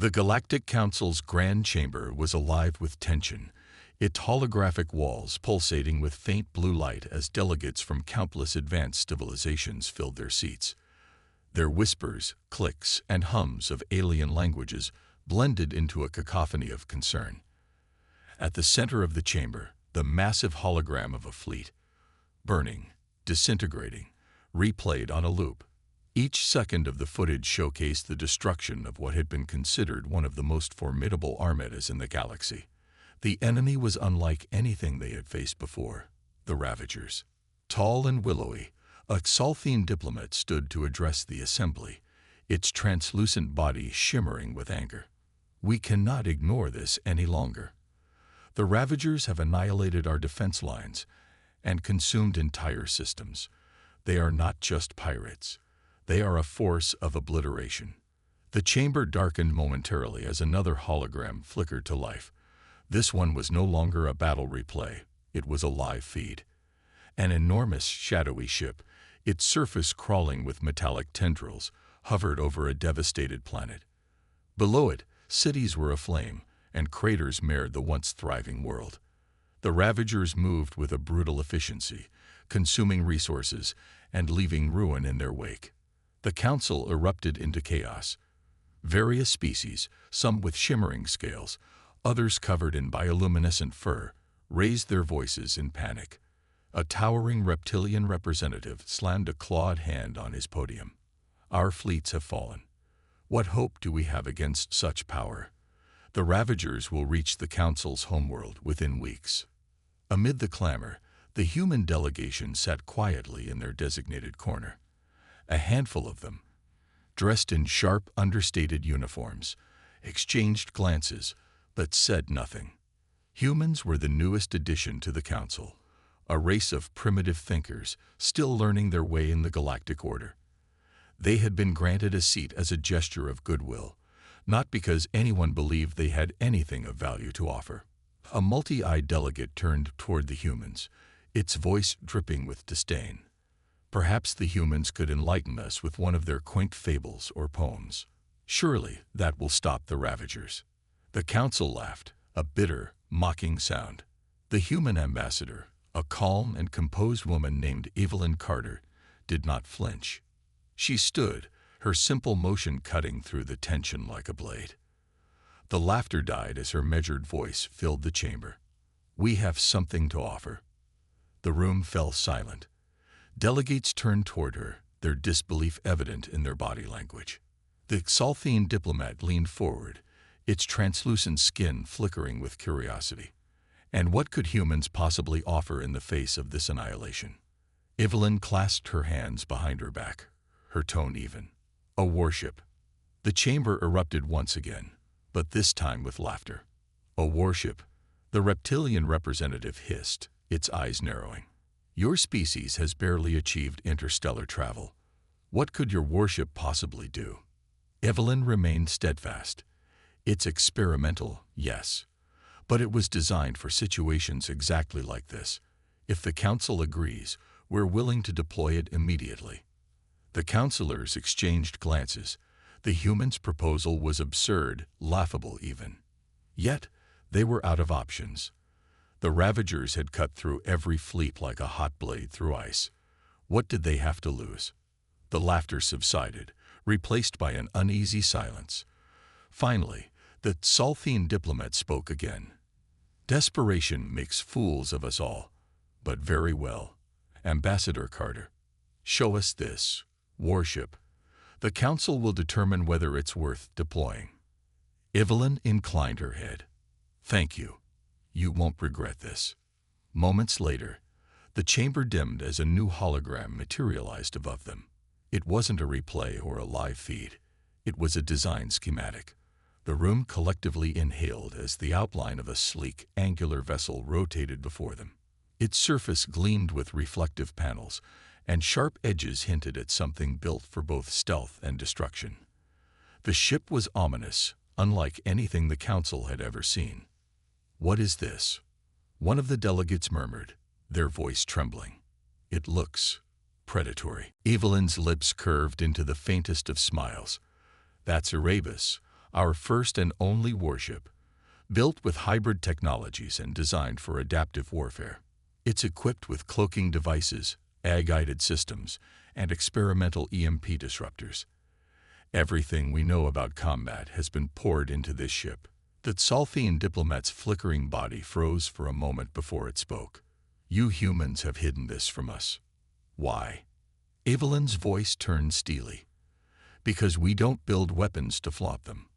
The Galactic Council's grand chamber was alive with tension, its holographic walls pulsating with faint blue light as delegates from countless advanced civilizations filled their seats. Their whispers, clicks, and hums of alien languages blended into a cacophony of concern. At the center of the chamber, the massive hologram of a fleet, burning, disintegrating, replayed on a loop. Each second of the footage showcased the destruction of what had been considered one of the most formidable armadas in the galaxy. The enemy was unlike anything they had faced before, the Ravagers. Tall and willowy, a Xalthine diplomat stood to address the assembly, its translucent body shimmering with anger. "We cannot ignore this any longer. The Ravagers have annihilated our defense lines and consumed entire systems. They are not just pirates. They are a force of obliteration." The chamber darkened momentarily as another hologram flickered to life. This one was no longer a battle replay. It was a live feed. An enormous, shadowy ship, its surface crawling with metallic tendrils, hovered over a devastated planet. Below it, cities were aflame, and craters marred the once thriving world. The Ravagers moved with a brutal efficiency, consuming resources and leaving ruin in their wake. The Council erupted into chaos. Various species, some with shimmering scales, others covered in bioluminescent fur, raised their voices in panic. A towering reptilian representative slammed a clawed hand on his podium. "Our fleets have fallen. What hope do we have against such power? The Ravagers will reach the Council's homeworld within weeks." Amid the clamor, the human delegation sat quietly in their designated corner. A handful of them, dressed in sharp, understated uniforms, exchanged glances, but said nothing. Humans were the newest addition to the Council, a race of primitive thinkers still learning their way in the galactic order. They had been granted a seat as a gesture of goodwill, not because anyone believed they had anything of value to offer. A multi-eyed delegate turned toward the humans, its voice dripping with disdain. "Perhaps the humans could enlighten us with one of their quaint fables or poems. Surely that will stop the Ravagers." The Council laughed, a bitter, mocking sound. The human ambassador, a calm and composed woman named Evelyn Carter, did not flinch. She stood, her simple motion cutting through the tension like a blade. The laughter died as her measured voice filled the chamber. "We have something to offer." The room fell silent. Delegates turned toward her, their disbelief evident in their body language. The Xalthine diplomat leaned forward, its translucent skin flickering with curiosity. And what could humans possibly offer in the face of this annihilation? Evelyn clasped her hands behind her back, her tone even. "A warship." The chamber erupted once again, but this time with laughter. "A warship," the reptilian representative hissed, its eyes narrowing. "Your species has barely achieved interstellar travel. What could your warship possibly do?" Evelyn remained steadfast. "It's experimental, yes, but it was designed for situations exactly like this. If the Council agrees, we're willing to deploy it immediately." The councilors exchanged glances. The humans' proposal was absurd, laughable even. Yet, they were out of options. The Ravagers had cut through every fleet like a hot blade through ice. What did they have to lose? The laughter subsided, replaced by an uneasy silence. Finally, the Xalthine diplomat spoke again. "Desperation makes fools of us all. But very well. Ambassador Carter, show us this warship. The Council will determine whether it's worth deploying." Evelyn inclined her head. "Thank you. You won't regret this." Moments later, the chamber dimmed as a new hologram materialized above them. It wasn't a replay or a live feed. It was a design schematic. The room collectively inhaled as the outline of a sleek, angular vessel rotated before them. Its surface gleamed with reflective panels, and sharp edges hinted at something built for both stealth and destruction. The ship was ominous, unlike anything the Council had ever seen. "What is this?" one of the delegates murmured, their voice trembling. "It looks predatory." Evelyn's lips curved into the faintest of smiles. "That's Erebus, our first and only warship, built with hybrid technologies and designed for adaptive warfare. It's equipped with cloaking devices, AI-guided systems, and experimental EMP disruptors. Everything we know about combat has been poured into this ship. The Tzalfian diplomat's flickering body froze for a moment before it spoke. You humans have hidden this from us. Why? Evelyn's voice turned steely. Because we don't build weapons to flaunt them.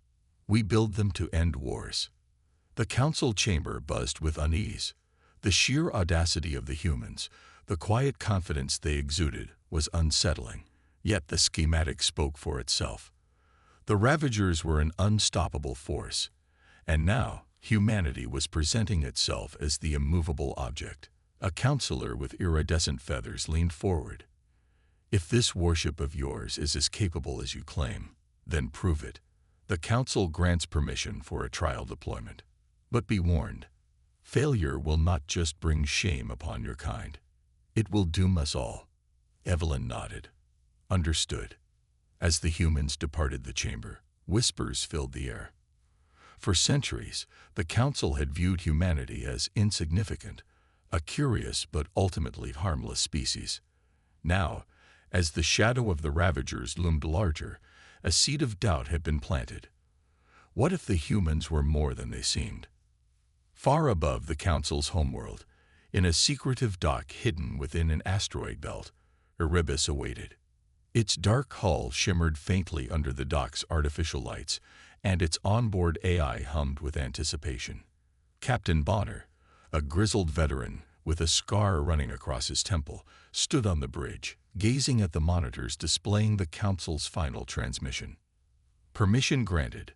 We build them to end wars. The council chamber buzzed with unease. The sheer audacity of the humans, the quiet confidence they exuded, was unsettling. Yet the schematic spoke for itself. The Ravagers were an unstoppable force, and now humanity was presenting itself as the immovable object. A counselor with iridescent feathers leaned forward. If this warship of yours is as capable as you claim, then prove it. The council grants permission for a trial deployment. But be warned, failure will not just bring shame upon your kind. It will doom us all. Evelyn nodded. Understood. As the humans departed the chamber, whispers filled the air. For centuries, the council had viewed humanity as insignificant, a curious but ultimately harmless species. Now, as the shadow of the Ravagers loomed larger, a seed of doubt had been planted. What if the humans were more than they seemed? Far above the council's homeworld, in a secretive dock hidden within an asteroid belt, Erebus awaited. Its dark hull shimmered faintly under the dock's artificial lights, and its onboard AI hummed with anticipation. Captain Bonner, a grizzled veteran with a scar running across his temple, stood on the bridge, gazing at the monitors displaying the council's final transmission. Permission granted,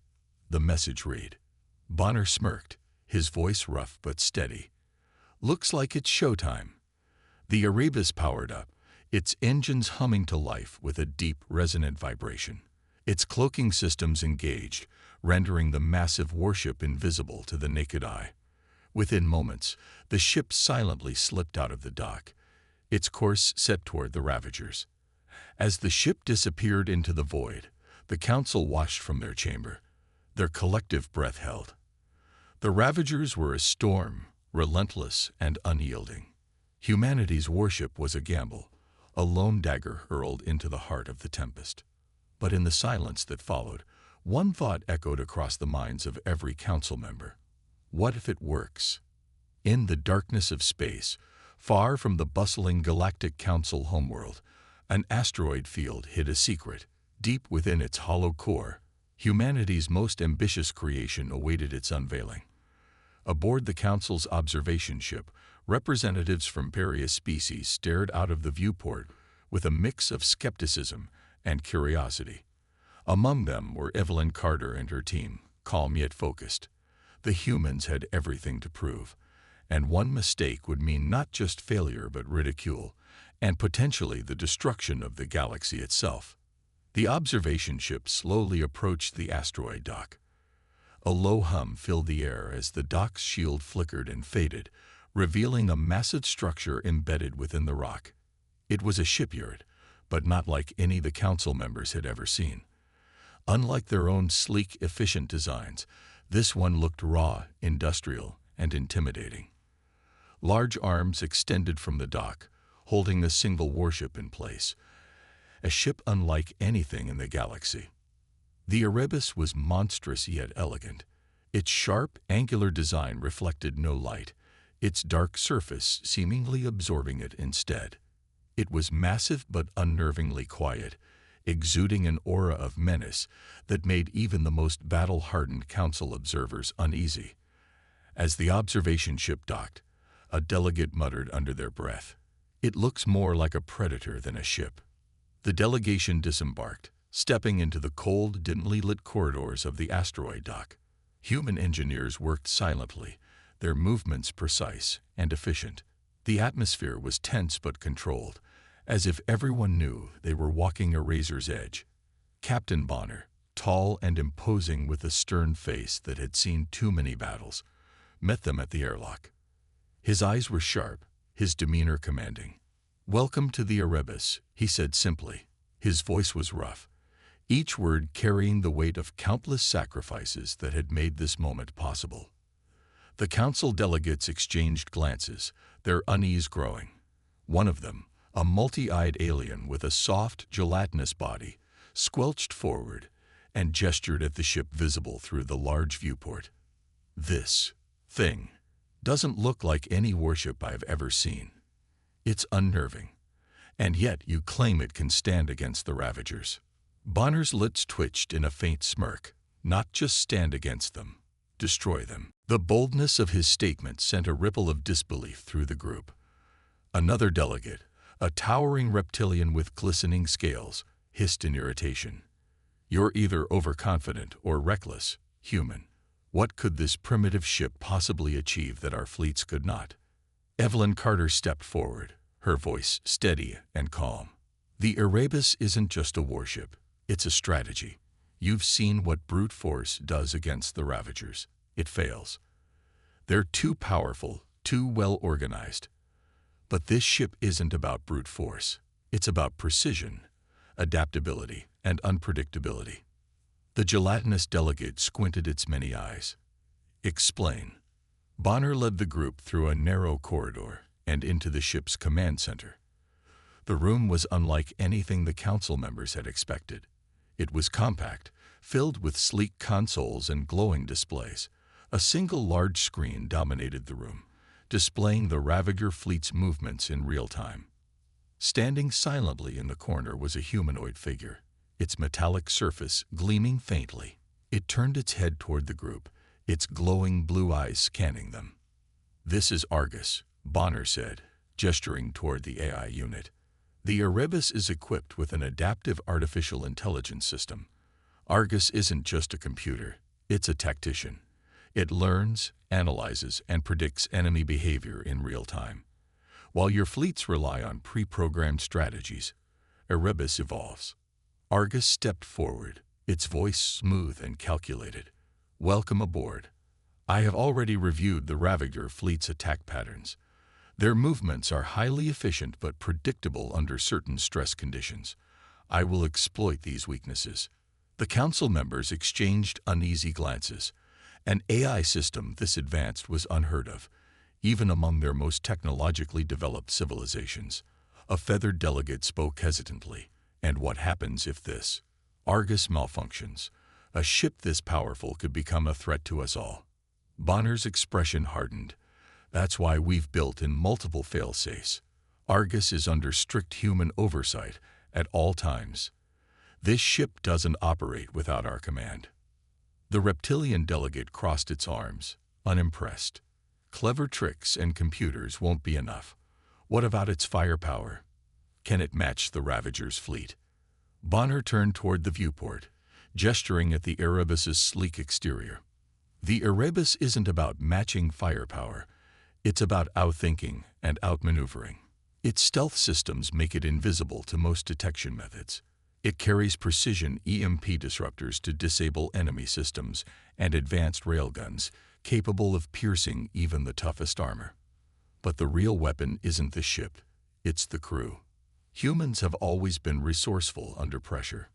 the message read. Bonner smirked, his voice rough but steady. Looks like it's showtime. The Erebus powered up, its engines humming to life with a deep, resonant vibration. Its cloaking systems engaged, rendering the massive warship invisible to the naked eye. Within moments, the ship silently slipped out of the dock, its course set toward the Ravagers. As the ship disappeared into the void, the council watched from their chamber, their collective breath held. The Ravagers were a storm, relentless and unyielding. Humanity's warship was a gamble, a lone dagger hurled into the heart of the tempest. But in the silence that followed, one thought echoed across the minds of every council member. What if it works? In the darkness of space, far from the bustling Galactic Council homeworld, an asteroid field hid a secret. Deep within its hollow core, humanity's most ambitious creation awaited its unveiling. Aboard the Council's observation ship, representatives from various species stared out of the viewport with a mix of skepticism and curiosity. Among them were Evelyn Carter and her team, calm yet focused. The humans had everything to prove, and one mistake would mean not just failure but ridicule, and potentially the destruction of the galaxy itself. The observation ship slowly approached the asteroid dock. A low hum filled the air as the dock's shield flickered and faded, revealing a massive structure embedded within the rock. It was a shipyard, but not like any the council members had ever seen. Unlike their own sleek, efficient designs, this one looked raw, industrial, and intimidating. Large arms extended from the dock, holding a single warship in place, a ship unlike anything in the galaxy. The Erebus was monstrous yet elegant. Its sharp, angular design reflected no light, its dark surface seemingly absorbing it instead. It was massive but unnervingly quiet, exuding an aura of menace that made even the most battle-hardened council observers uneasy. As the observation ship docked, a delegate muttered under their breath, "It looks more like a predator than a ship." The delegation disembarked, stepping into the cold, dimly lit corridors of the asteroid dock. Human engineers worked silently, their movements precise and efficient. The atmosphere was tense but controlled, as if everyone knew they were walking a razor's edge. Captain Bonner, tall and imposing with a stern face that had seen too many battles, met them at the airlock. His eyes were sharp, his demeanor commanding. "Welcome to the Erebus," he said simply. His voice was rough, each word carrying the weight of countless sacrifices that had made this moment possible. The council delegates exchanged glances, their unease growing. One of them, a multi-eyed alien with a soft, gelatinous body, squelched forward and gestured at the ship visible through the large viewport. "This thing doesn't look like any warship I've ever seen. It's unnerving. And yet you claim it can stand against the Ravagers." Bonner's lips twitched in a faint smirk. "Not just stand against them, destroy them." The boldness of his statement sent a ripple of disbelief through the group. Another delegate, a towering reptilian with glistening scales, hissed in irritation. "You're either overconfident or reckless, human. What could this primitive ship possibly achieve that our fleets could not?" Evelyn Carter stepped forward, her voice steady and calm. "The Erebus isn't just a warship, it's a strategy. You've seen what brute force does against the Ravagers. It fails. They're too powerful, too well organized. But this ship isn't about brute force. It's about precision, adaptability, and unpredictability." The gelatinous delegate squinted its many eyes. "Explain." Bonner led the group through a narrow corridor and into the ship's command center. The room was unlike anything the council members had expected. It was compact, filled with sleek consoles and glowing displays. A single large screen dominated the room, displaying the Ravager fleet's movements in real time. Standing silently in the corner was a humanoid figure, its metallic surface gleaming faintly. It turned its head toward the group, its glowing blue eyes scanning them. "This is Argus," Bonner said, gesturing toward the AI unit. "The Erebus is equipped with an adaptive artificial intelligence system. Argus isn't just a computer, it's a tactician. It learns, analyzes, and predicts enemy behavior in real time. While your fleets rely on pre-programmed strategies, Erebus evolves." Argus stepped forward, its voice smooth and calculated. "Welcome aboard. I have already reviewed the Ravager fleet's attack patterns. Their movements are highly efficient but predictable under certain stress conditions. I will exploit these weaknesses." The council members exchanged uneasy glances. An AI system this advanced was unheard of, even among their most technologically developed civilizations. A feathered delegate spoke hesitantly. "And what happens if this Argus malfunctions? A ship this powerful could become a threat to us all." Bonner's expression hardened. "That's why we've built in multiple fail-safes. Argus is under strict human oversight at all times. This ship doesn't operate without our command." The reptilian delegate crossed its arms, unimpressed. "Clever tricks and computers won't be enough. What about its firepower? Can it match the Ravager's fleet?" Bonner turned toward the viewport, gesturing at the Erebus's sleek exterior. "The Erebus isn't about matching firepower. It's about outthinking and outmaneuvering. Its stealth systems make it invisible to most detection methods. It carries precision EMP disruptors to disable enemy systems and advanced railguns capable of piercing even the toughest armor. But the real weapon isn't the ship, it's the crew. Humans have always been resourceful under pressure."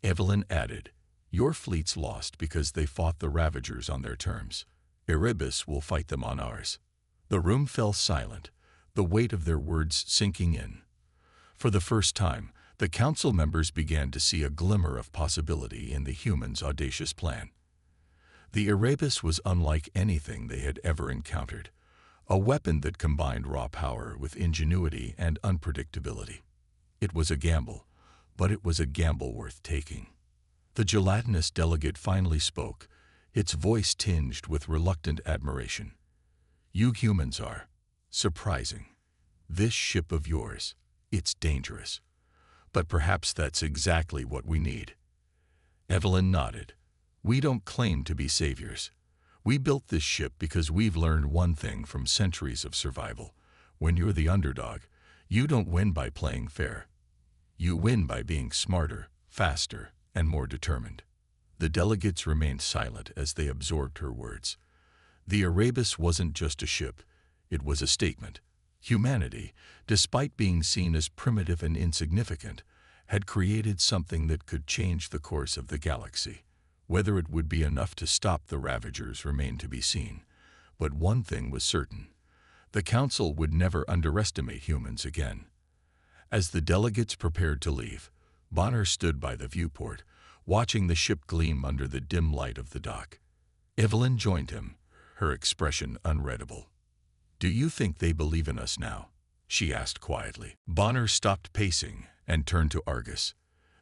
Evelyn added, "Your fleet's lost because they fought the Ravagers on their terms. Erebus will fight them on ours." The room fell silent, the weight of their words sinking in. For the first time, the council members began to see a glimmer of possibility in the humans' audacious plan. The Erebus was unlike anything they had ever encountered, a weapon that combined raw power with ingenuity and unpredictability. It was a gamble, but it was a gamble worth taking. The gelatinous delegate finally spoke, its voice tinged with reluctant admiration. "You humans are surprising. This ship of yours, it's dangerous. But perhaps that's exactly what we need." Evelyn nodded. "We don't claim to be saviors. We built this ship because we've learned one thing from centuries of survival. When you're the underdog, you don't win by playing fair. You win by being smarter, faster, and more determined." The delegates remained silent as they absorbed her words. The Erebus wasn't just a ship, it was a statement. Humanity, despite being seen as primitive and insignificant, had created something that could change the course of the galaxy. Whether it would be enough to stop the Ravagers remained to be seen. But one thing was certain. The Council would never underestimate humans again. As the delegates prepared to leave, Bonner stood by the viewport, watching the ship gleam under the dim light of the dock. Evelyn joined him, her expression unreadable. "Do you think they believe in us now?" she asked quietly. Bonner stopped pacing and turned to Argus.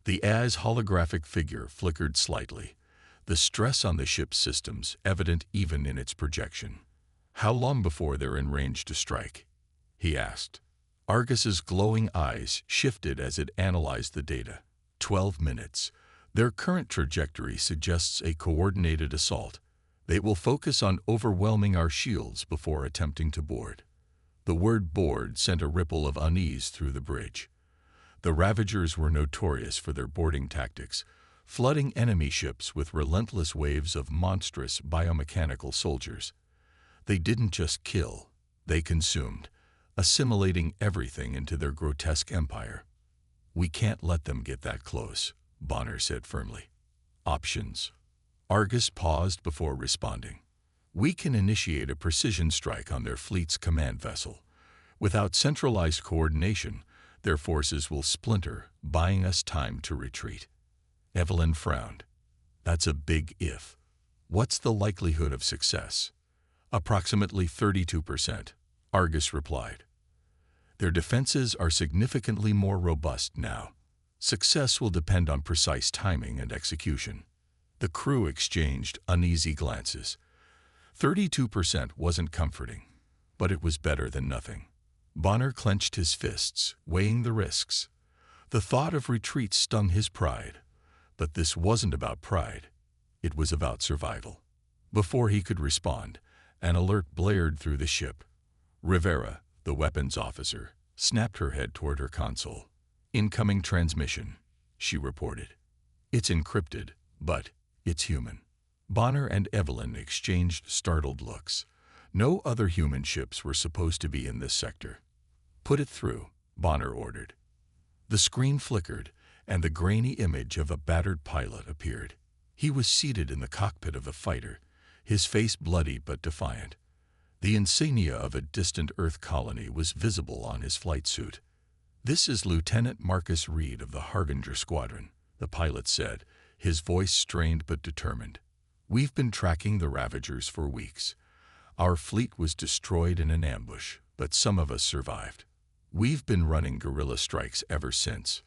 The As holographic figure flickered slightly, the stress on the ship's systems evident even in its projection. "How long before they're in range to strike?" he asked. Argus's glowing eyes shifted as it analyzed the data. 12 minutes. Their current trajectory suggests a coordinated assault. They will focus on overwhelming our shields before attempting to board. The word board sent a ripple of unease through the bridge. The Ravagers were notorious for their boarding tactics, flooding enemy ships with relentless waves of monstrous biomechanical soldiers. They didn't just kill, they consumed, assimilating everything into their grotesque empire. "We can't let them get that close," Bonner said firmly. "Options?" Argus paused before responding. "We can initiate a precision strike on their fleet's command vessel. Without centralized coordination, their forces will splinter, buying us time to retreat." Evelyn frowned. "That's a big if. What's the likelihood of success?" "Approximately 32%, Argus replied. "Their defenses are significantly more robust now. Success will depend on precise timing and execution." The crew exchanged uneasy glances. 32% wasn't comforting, but it was better than nothing. Bonner clenched his fists, weighing the risks. The thought of retreat stung his pride, but this wasn't about pride. It was about survival. Before he could respond, an alert blared through the ship. Rivera, the weapons officer, snapped her head toward her console. "Incoming transmission," she reported. "It's encrypted, but it's human." Bonner and Evelyn exchanged startled looks. No other human ships were supposed to be in this sector. "Put it through," Bonner ordered. The screen flickered, and the grainy image of a battered pilot appeared. He was seated in the cockpit of a fighter, his face bloody but defiant. The insignia of a distant Earth colony was visible on his flight suit. "This is Lieutenant Marcus Reed of the Harbinger Squadron," the pilot said, his voice strained but determined. "We've been tracking the Ravagers for weeks. Our fleet was destroyed in an ambush, but some of us survived. We've been running guerrilla strikes ever since."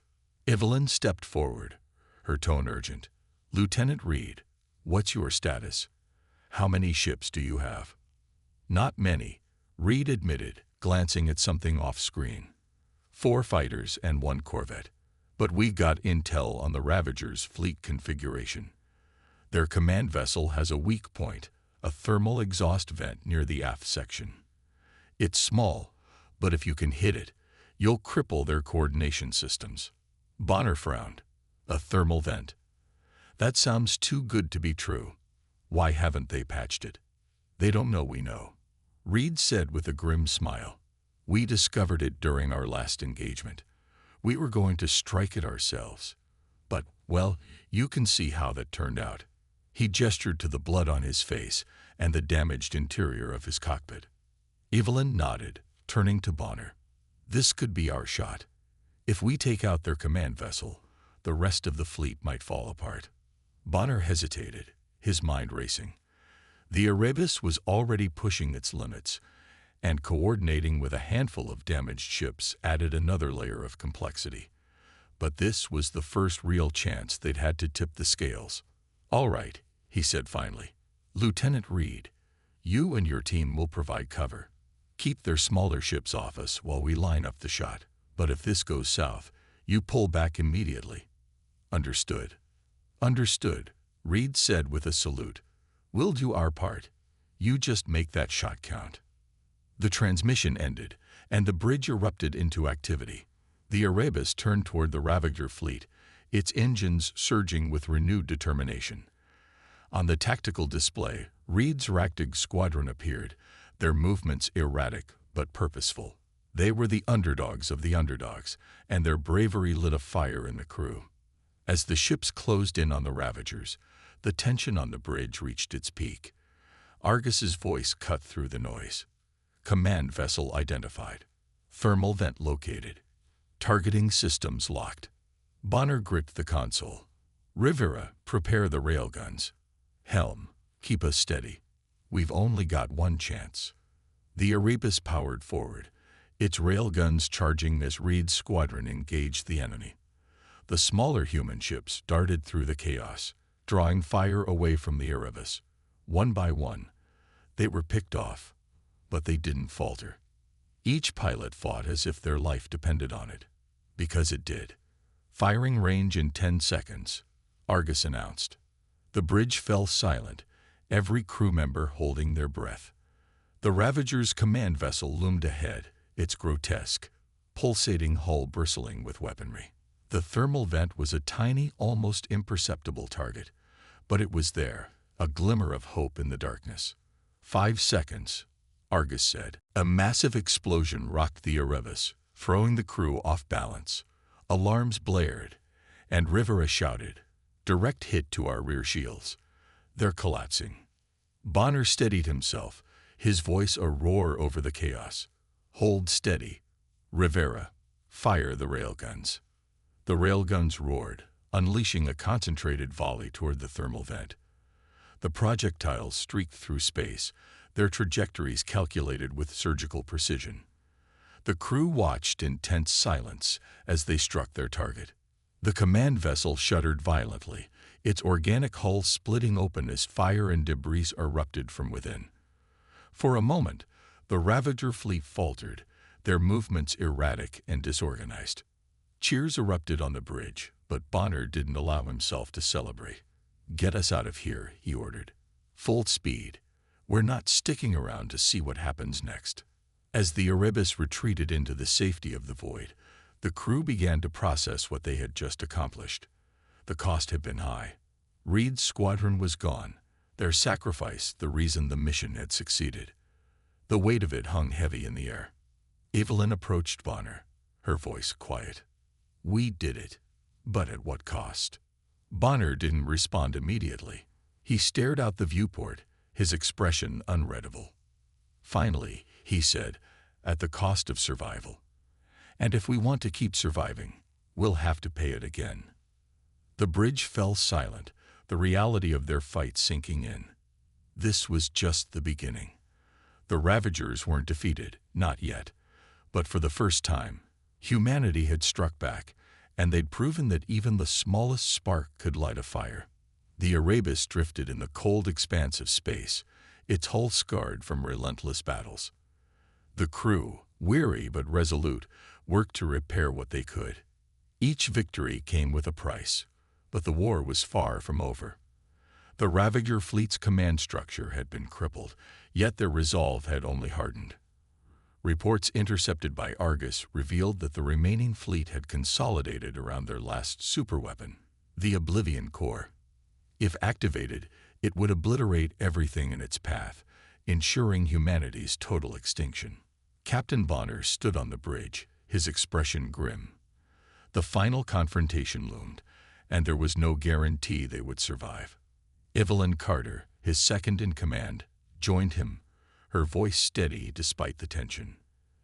Evelyn stepped forward, her tone urgent. "Lieutenant Reed, what's your status? How many ships do you have?" "Not many," Reed admitted, glancing at something off-screen. 4 fighters and 1 corvette. But we got intel on the Ravagers' fleet configuration. Their command vessel has a weak point, a thermal exhaust vent near the aft section. It's small, but if you can hit it, you'll cripple their coordination systems." Bonner frowned. "A thermal vent? That sounds too good to be true. Why haven't they patched it?" "They don't know we know," Reed said with a grim smile. "We discovered it during our last engagement. We were going to strike it ourselves. But, well, you can see how that turned out." He gestured to the blood on his face and the damaged interior of his cockpit. Evelyn nodded, turning to Bonner. "This could be our shot. If we take out their command vessel, the rest of the fleet might fall apart." Bonner hesitated, his mind racing. The Erebus was already pushing its limits, and coordinating with a handful of damaged ships added another layer of complexity. But this was the first real chance they'd had to tip the scales. "All right," he said finally. "Lieutenant Reed, you and your team will provide cover. Keep their smaller ships off us while we line up the shot. But if this goes south, you pull back immediately." "Understood." "Understood," Reed said with a salute. "We'll do our part. You just make that shot count." The transmission ended, and the bridge erupted into activity. The Erebus turned toward the Ravager fleet, its engines surging with renewed determination. On the tactical display, Reed's Ractig squadron appeared, their movements erratic but purposeful. They were the underdogs of the underdogs, and their bravery lit a fire in the crew. As the ships closed in on the Ravagers, the tension on the bridge reached its peak. Argus's voice cut through the noise. Command vessel identified. Thermal vent located. Targeting systems locked. Bonner gripped the console. Rivera, prepare the railguns. Helm, keep us steady. We've only got one chance. The Erebus powered forward, its railguns charging as Reed's squadron engaged the enemy. The smaller human ships darted through the chaos, drawing fire away from the Erebus. One by one, they were picked off, but they didn't falter. Each pilot fought as if their life depended on it, because it did. Firing range in 10 seconds, Argus announced. The bridge fell silent, every crew member holding their breath. The Ravager's command vessel loomed ahead, its grotesque, pulsating hull bristling with weaponry. The thermal vent was a tiny, almost imperceptible target, but it was there, a glimmer of hope in the darkness. 5 seconds, Argus said. A massive explosion rocked the Erebus, throwing the crew off balance. Alarms blared, and Rivera shouted, "Direct hit to our rear shields. They're collapsing." Bonner steadied himself, his voice a roar over the chaos. "Hold steady. Rivera, fire the railguns." The railguns roared, unleashing a concentrated volley toward the thermal vent. The projectiles streaked through space, their trajectories calculated with surgical precision. The crew watched in tense silence as they struck their target. The command vessel shuddered violently, its organic hull splitting open as fire and debris erupted from within. For a moment, the Ravager fleet faltered, their movements erratic and disorganized. Cheers erupted on the bridge, but Bonner didn't allow himself to celebrate. "Get us out of here," he ordered. "Full speed. We're not sticking around to see what happens next." As the Erebus retreated into the safety of the void, the crew began to process what they had just accomplished. The cost had been high. Reed's squadron was gone, their sacrifice the reason the mission had succeeded. The weight of it hung heavy in the air. Evelyn approached Bonner, her voice quiet. "We did it, but at what cost?" Bonner didn't respond immediately. He stared out the viewport, his expression unreadable. Finally, he said, "At the cost of survival. And if we want to keep surviving, we'll have to pay it again." The bridge fell silent, the reality of their fight sinking in. This was just the beginning. The Ravagers weren't defeated, not yet. But for the first time, humanity had struck back, and they'd proven that even the smallest spark could light a fire. The Erebus drifted in the cold expanse of space, its hull scarred from relentless battles. The crew, weary but resolute, worked to repair what they could. Each victory came with a price, but the war was far from over. The Ravager fleet's command structure had been crippled, yet their resolve had only hardened. Reports intercepted by Argus revealed that the remaining fleet had consolidated around their last superweapon, the Oblivion Core. If activated, it would obliterate everything in its path, ensuring humanity's total extinction. Captain Bonner stood on the bridge, his expression grim. The final confrontation loomed, and there was no guarantee they would survive. Evelyn Carter, his second in command, joined him, her voice steady despite the tension.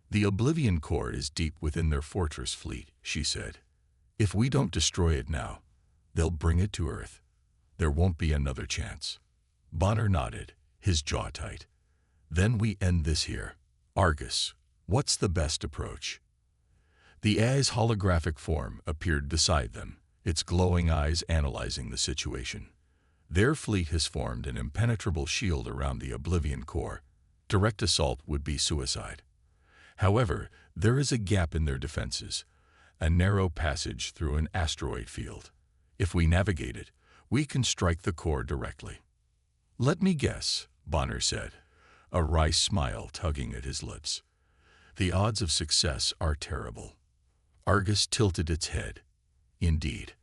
"The Oblivion Core is deep within their fortress fleet," she said. "If we don't destroy it now, they'll bring it to Earth. There won't be another chance." Bonner nodded, his jaw tight. "Then we end this here. Argus, what's the best approach?" The AI's holographic form appeared beside them, its glowing eyes analyzing the situation. "Their fleet has formed an impenetrable shield around the Oblivion Core. Direct assault would be suicide. However, there is a gap in their defenses, a narrow passage through an asteroid field. If we navigate it, we can strike the core directly." "Let me guess," Bonner said, a wry smile tugging at his lips. "The odds of success are terrible." Argus tilted its head. "Indeed.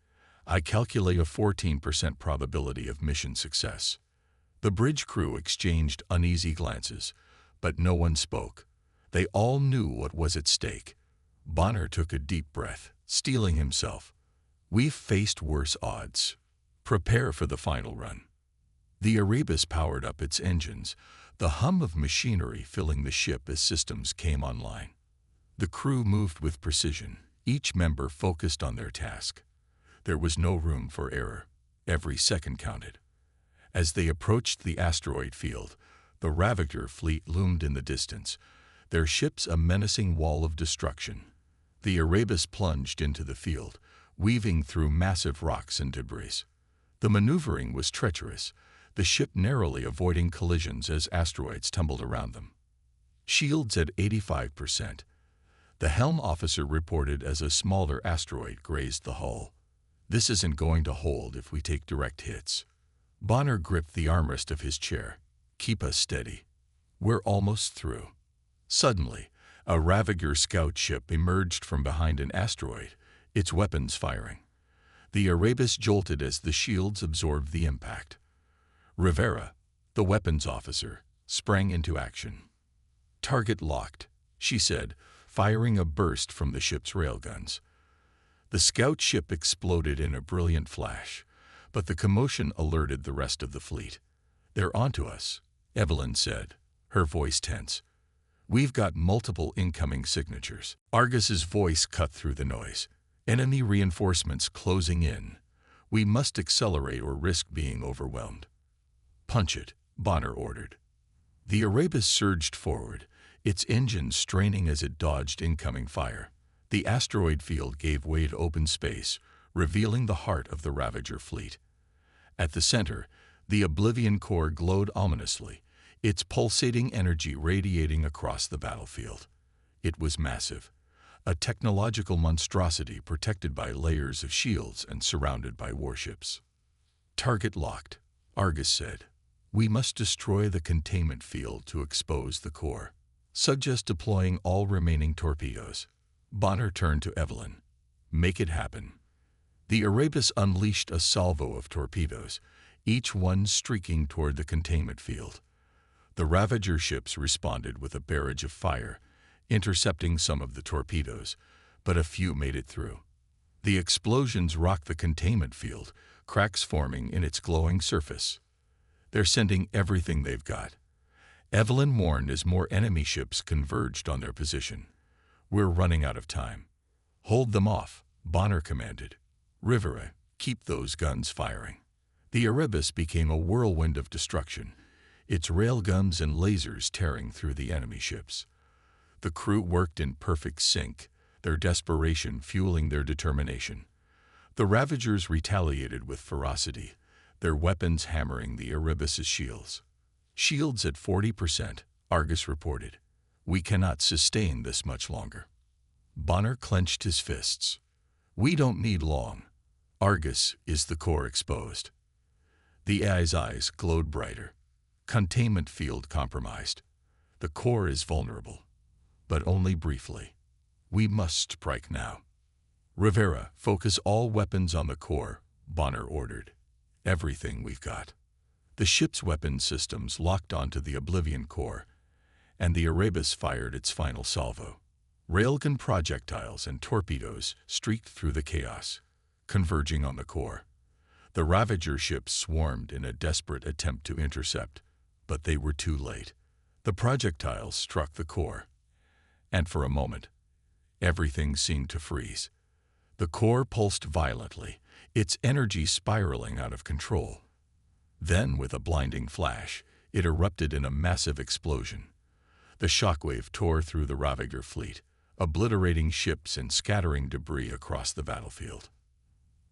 I calculate a 14% probability of mission success." The bridge crew exchanged uneasy glances, but no one spoke. They all knew what was at stake. Bonner took a deep breath, steeling himself. We've faced worse odds. Prepare for the final run. The Erebus powered up its engines, the hum of machinery filling the ship as systems came online. The crew moved with precision, each member focused on their task. There was no room for error. Every second counted. As they approached the asteroid field, the Ravager fleet loomed in the distance, their ships a menacing wall of destruction. The Erebus plunged into the field, weaving through massive rocks and debris. The maneuvering was treacherous, the ship narrowly avoiding collisions as asteroids tumbled around them. Shields at 85%. The helm officer reported as a smaller asteroid grazed the hull. This isn't going to hold if we take direct hits. Bonner gripped the armrest of his chair. Keep us steady. We're almost through. Suddenly, a Ravager scout ship emerged from behind an asteroid, its weapons firing. The Erebus jolted as the shields absorbed the impact. Rivera, the weapons officer, sprang into action. Target locked, she said, firing a burst from the ship's railguns. The scout ship exploded in a brilliant flash, but the commotion alerted the rest of the fleet. They're onto us, Evelyn said, her voice tense. We've got multiple incoming signatures. Argus's voice cut through the noise. Enemy reinforcements closing in. We must accelerate or risk being overwhelmed. Punch it, Bonner ordered. The Erebus surged forward, its engines straining as it dodged incoming fire. The asteroid field gave way to open space, revealing the heart of the Ravager fleet. At the center, the Oblivion core glowed ominously, its pulsating energy radiating across the battlefield. It was massive, a technological monstrosity protected by layers of shields and surrounded by warships. Target locked, Argus said. We must destroy the containment field to expose the core. Suggest deploying all remaining torpedoes. Bonner turned to Evelyn. Make it happen. The Erebus unleashed a salvo of torpedoes, each one streaking toward the containment field. The Ravager ships responded with a barrage of fire, intercepting some of the torpedoes, but a few made it through. The explosions rocked the containment field, cracks forming in its glowing surface. They're sending everything they've got. Evelyn warned as more enemy ships converged on their position. We're running out of time. Hold them off, Bonner commanded. Rivera, keep those guns firing. The Erebus became a whirlwind of destruction, its railguns and lasers tearing through the enemy ships. The crew worked in perfect sync, their desperation fueling their determination. The Ravagers retaliated with ferocity, their weapons hammering the Erebus's shields. Shields at 40%, Argus reported. We cannot sustain this much longer. Bonner clenched his fists. We don't need long. Argus, is the core exposed? The AI's eyes glowed brighter. Containment field compromised. The core is vulnerable, but only briefly. We must strike now. Rivera, focus all weapons on the core, Bonner ordered. Everything we've got. The ship's weapon systems locked onto the Oblivion core, and the Erebus fired its final salvo. Railgun projectiles and torpedoes streaked through the chaos, converging on the core. The Ravager ships swarmed in a desperate attempt to intercept, but they were too late. The projectiles struck the core, and for a moment, everything seemed to freeze. The core pulsed violently, its energy spiraling out of control. Then, with a blinding flash, it erupted in a massive explosion. The shockwave tore through the Ravager fleet, obliterating ships and scattering debris across the battlefield.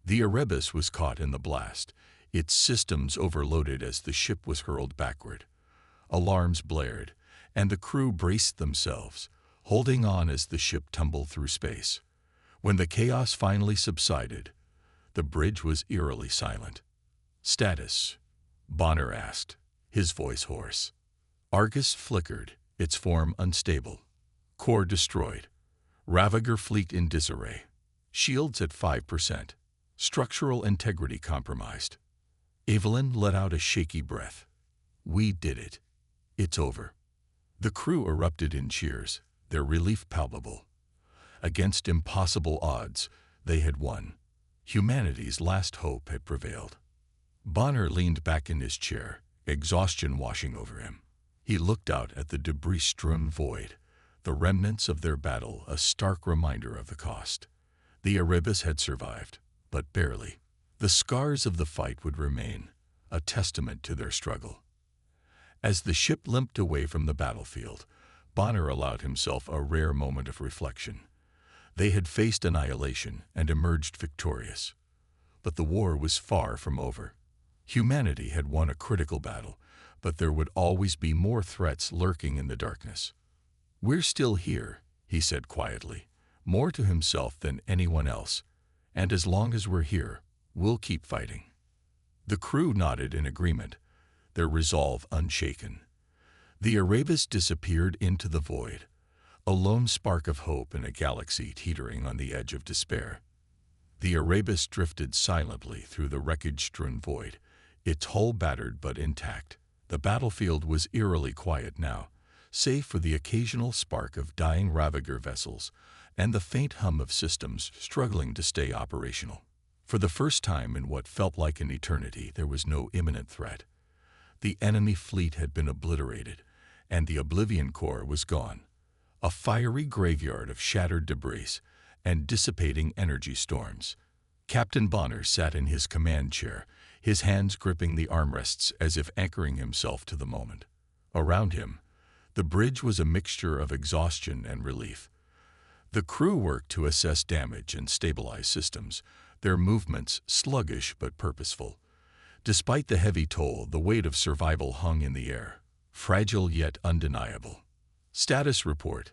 The Erebus was caught in the blast, its systems overloaded as the ship was hurled backward. Alarms blared, and the crew braced themselves, holding on as the ship tumbled through space. When the chaos finally subsided, the bridge was eerily silent. Status? Bonner asked, his voice hoarse. Argus flickered, its form unstable. Core destroyed. Ravager fleet in disarray. Shields at 5%. Structural integrity compromised. Evelyn let out a shaky breath. We did it. It's over. The crew erupted in cheers. their relief palpable. Against impossible odds, they had won. Humanity's last hope had prevailed. Bonner leaned back in his chair, exhaustion washing over him. He looked out at the debris-strewn void, the remnants of their battle a stark reminder of the cost. The Erebus had survived, but barely. The scars of the fight would remain, a testament to their struggle. As the ship limped away from the battlefield, Bonner allowed himself a rare moment of reflection. They had faced annihilation and emerged victorious. But the war was far from over. Humanity had won a critical battle, but there would always be more threats lurking in the darkness. "We're still here," he said quietly, more to himself than anyone else, "and as long as we're here, we'll keep fighting." The crew nodded in agreement, their resolve unshaken. The Erebus disappeared into the void, a lone spark of hope in a galaxy teetering on the edge of despair. The Erebus drifted silently through the wreckage-strewn void, its hull battered but intact. The battlefield was eerily quiet now, save for the occasional spark of dying Ravager vessels and the faint hum of systems struggling to stay operational. For the first time in what felt like an eternity, there was no imminent threat. The enemy fleet had been obliterated, and the Oblivion Core was gone, a fiery graveyard of shattered debris and dissipating energy storms. Captain Bonner sat in his command chair, his hands gripping the armrests as if anchoring himself to the moment. Around him, the bridge was a mixture of exhaustion and relief. The crew worked to assess damage and stabilize systems, their movements sluggish but purposeful. Despite the heavy toll, the weight of survival hung in the air, fragile yet undeniable. "Status report,"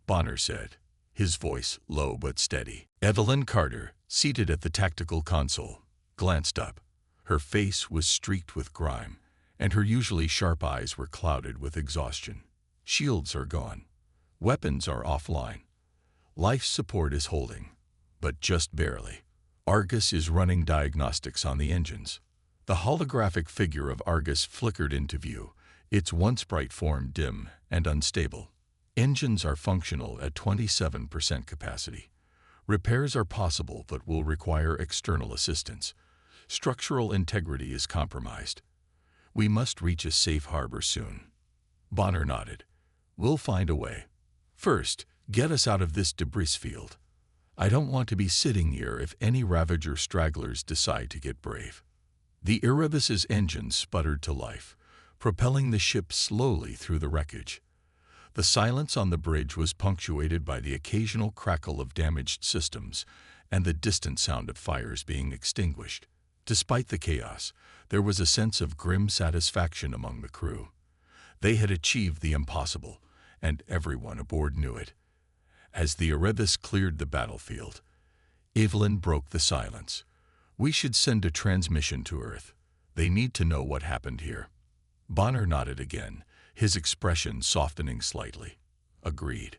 Bonner said, his voice low but steady. Evelyn Carter, seated at the tactical console, glanced up. Her face was streaked with grime, and her usually sharp eyes were clouded with exhaustion. "Shields are gone. Weapons are offline. Life support is holding, but just barely. Argus is running diagnostics on the engines." The holographic figure of Argus flickered into view, its once bright form dim and unstable. "Engines are functional at 27% capacity. Repairs are possible but will require external assistance. Structural integrity is compromised. We must reach a safe harbor soon." Bonner nodded. "We'll find a way. First, get us out of this debris field. I don't want to be sitting here if any Ravager stragglers decide to get brave." The Erebus's engines sputtered to life, propelling the ship slowly through the wreckage. The silence on the bridge was punctuated by the occasional crackle of damaged systems and the distant sound of fires being extinguished. Despite the chaos, there was a sense of grim satisfaction among the crew. They had achieved the impossible, and everyone aboard knew it. As the Erebus cleared the battlefield, Evelyn broke the silence. "We should send a transmission to Earth. They need to know what happened here." Bonner nodded again, his expression softening slightly. "Agreed.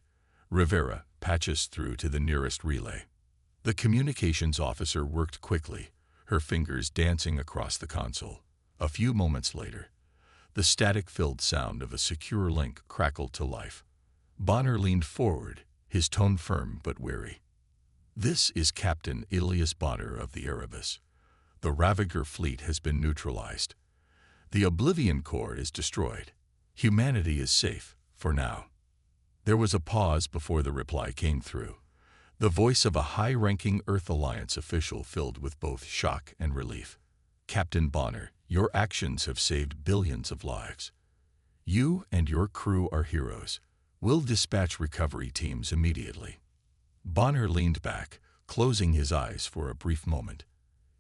Rivera, patch us through to the nearest relay." The communications officer worked quickly, her fingers dancing across the console. A few moments later, the static-filled sound of a secure link crackled to life. Bonner leaned forward, his tone firm but weary. "This is Captain Ilias Bonner of the Erebus. The Ravager fleet has been neutralized. The Oblivion Core is destroyed. Humanity is safe, for now." There was a pause before the reply came through, the voice of a high-ranking Earth Alliance official filled with both shock and relief. "Captain Bonner, your actions have saved billions of lives. You and your crew are heroes. We'll dispatch recovery teams immediately." Bonner leaned back, closing his eyes for a brief moment.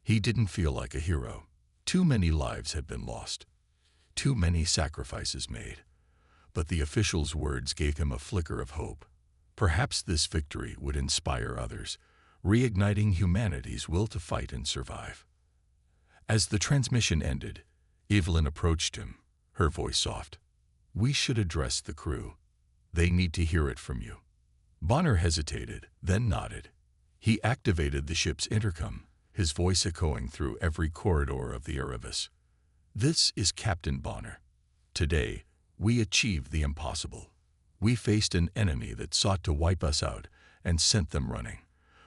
He didn't feel like a hero. Too many lives had been lost. Too many sacrifices made. But the official's words gave him a flicker of hope. Perhaps this victory would inspire others, reigniting humanity's will to fight and survive. As the transmission ended, Evelyn approached him, her voice soft. "We should address the crew. They need to hear it from you." Bonner hesitated, then nodded. He activated the ship's intercom, his voice echoing through every corridor of the Erebus. "This is Captain Bonner. Today, we achieved the impossible. We faced an enemy that sought to wipe us out and sent them running.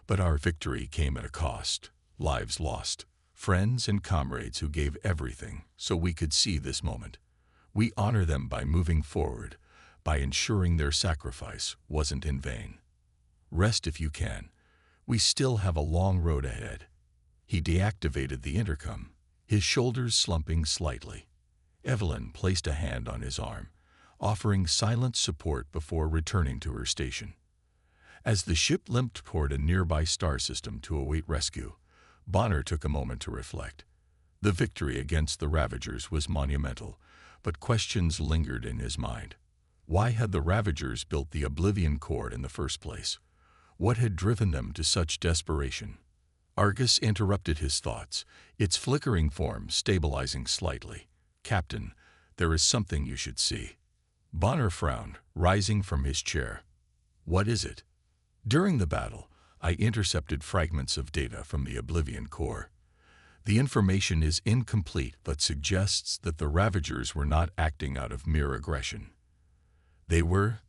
But our victory came at a cost. Lives lost. Friends and comrades who gave everything so we could see this moment. We honor them by moving forward, by ensuring their sacrifice wasn't in vain. Rest if you can. We still have a long road ahead. He deactivated the intercom, his shoulders slumping slightly. Evelyn placed a hand on his arm, offering silent support before returning to her station. As the ship limped toward a nearby star system to await rescue, Bonner took a moment to reflect. The victory against the Ravagers was monumental, but questions lingered in his mind. Why had the Ravagers built the Oblivion Core in the first place? What had driven them to such desperation? Argus interrupted his thoughts, its flickering form stabilizing slightly. "Captain, there is something you should see." Bonner frowned, rising from his chair. "What is it?" "During the battle, I intercepted fragments of data from the Oblivion Core. The information is incomplete but suggests that the Ravagers were not acting out of mere aggression. They were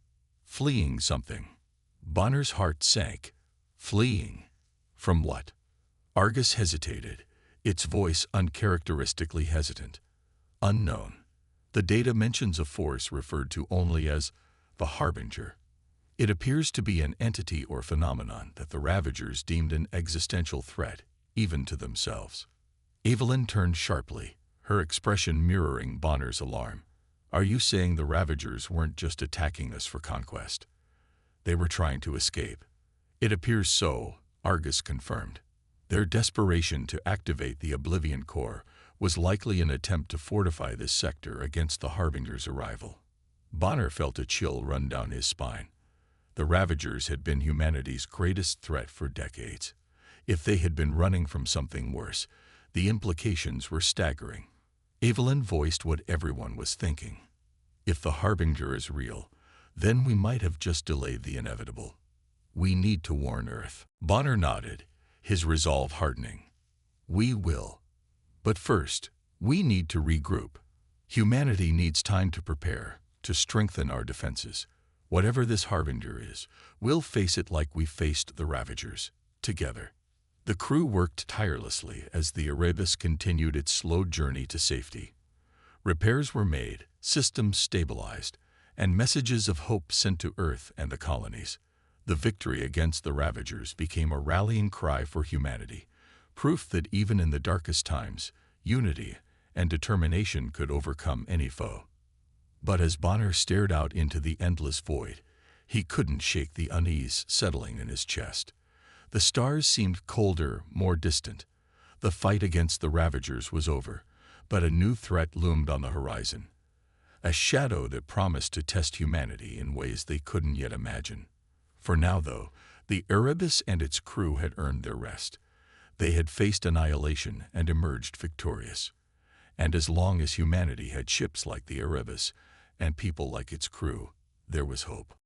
fleeing something." Bonner's heart sank. Fleeing? From what? Argus hesitated, its voice uncharacteristically hesitant. "Unknown. The data mentions a force referred to only as the Harbinger. It appears to be an entity or phenomenon that the Ravagers deemed an existential threat, even to themselves." Evelyn turned sharply, her expression mirroring Bonner's alarm. "Are you saying the Ravagers weren't just attacking us for conquest? They were trying to escape?" "It appears so," Argus confirmed. "Their desperation to activate the Oblivion Core was likely an attempt to fortify this sector against the Harbinger's arrival." Bonner felt a chill run down his spine. The Ravagers had been humanity's greatest threat for decades. If they had been running from something worse, the implications were staggering. Evelyn voiced what everyone was thinking. If the Harbinger is real, then we might have just delayed the inevitable. We need to warn Earth. Bonner nodded, his resolve hardening. "We will. But first, we need to regroup. Humanity needs time to prepare, to strengthen our defenses. Whatever this Harbinger is, we'll face it like we faced the Ravagers, together." The crew worked tirelessly as the Erebus continued its slow journey to safety. Repairs were made, systems stabilized, and messages of hope sent to Earth and the colonies. The victory against the Ravagers became a rallying cry for humanity, proof that even in the darkest times, unity and determination could overcome any foe. But as Bonner stared out into the endless void, he couldn't shake the unease settling in his chest. The stars seemed colder, more distant. The fight against the Ravagers was over, but a new threat loomed on the horizon. A shadow that promised to test humanity in ways they couldn't yet imagine. For now, though, the Erebus and its crew had earned their rest. They had faced annihilation and emerged victorious. And as long as humanity had ships like the Erebus and people like its crew, there was hope.